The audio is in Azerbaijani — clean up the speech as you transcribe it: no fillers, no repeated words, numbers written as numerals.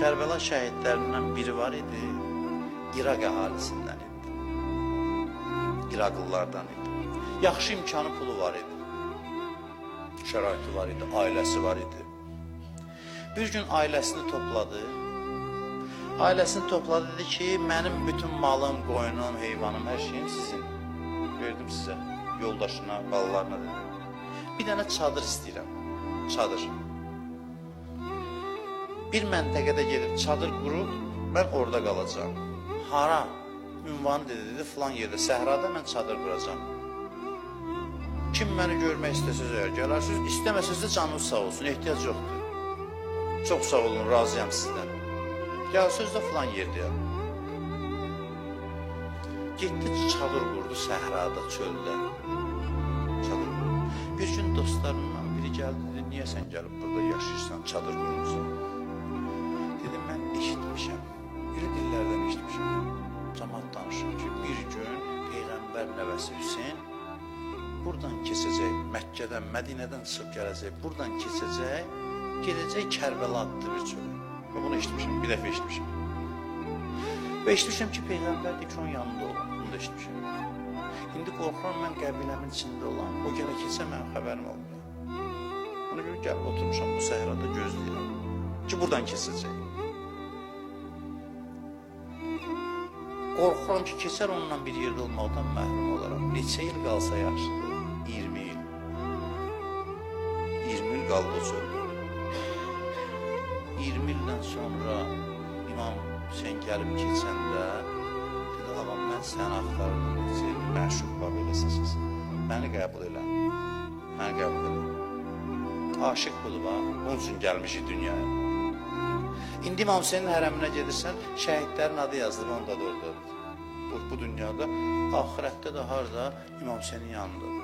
Kərbəla şəhidlərindən biri var idi, İraq əhalisindən idi. İraqlılardan idi. Yaxşı imkanı pulu var idi. Şəraiti var idi, ailəsi var idi. Bir gün ailəsini topladı. Ailəsini topladı, dedi ki, mənim bütün malım, qoyunum, heyvanım, hər şeyim sizin. Verdim sizə, yoldaşına, balalarına dedi. Bir dənə çadır istəyirəm, çadır. Bir məntəqədə gedib çadır qurub, mən orada qalacağım. Hara? Ünvanı dedi, filan yerdə, səhrada mən çadır quracağım. Kim məni görmək istəsəz əgər gələrsiniz, istəməsəz də canınız sağ olsun, ehtiyac yoxdur. Çox sağ olun, razıyam sizdən. Gəlsəz də filan yerdəyəm. Getdi, çadır qurdu səhrada, çöldə. Çadır qurdu. Bir gün dostlarından biri gəldi, dedi, niyə sən gəlib burada yaşayırsan, çadır qurmuşsan? Dedim, mən eşitmişəm, elə dillərdən eşitmişəm. Cəmaat danışır ki, bir gün Peyğəmbər nəvəsi Hüseyin buradan keçəcək, Məkkədən, Mədinədən çıxıb gələcək, buradan keçəcək, gedəcək Kərbəla adlı bir çölə. Və bunu eşitmişəm, bir dəfə eşitmişəm. Və eşitmişəm ki, Peyğəmbər deyib ki, onun yanında olan, bunu da eşitmişəm. İndi qorxuram, mən qəbiləmin içində olan, o gələ keçsə mənim xəbərim olmuyor. Ona görə gəlib oturmuşam bu səhrada gözləyirəm ki, buradan keçəcək. Qorxuram ki, keçər onunla bir yerdə olmaqdan məhrum olaram. Neçə il qalsa yaxşıdır? 20 il. 20 il qaldı o çöldə. 20 ildən sonra İmam Hüseyin gəlib keçəndə dedi, ağam, mən səni axtarırdım, necə məşhur bab eləsəsiz. Məni qəbul elə. Məni qəbul elə. Aşıq budur, onun üçün gəlmişik dünyaya. İndi İmam Hüseynin hərəminə gedirsən, şəhidlərin adı yazılır, onda da oradadır. Bu dünyada, ahirətdə də harada İmam Hüseynin yanındadır.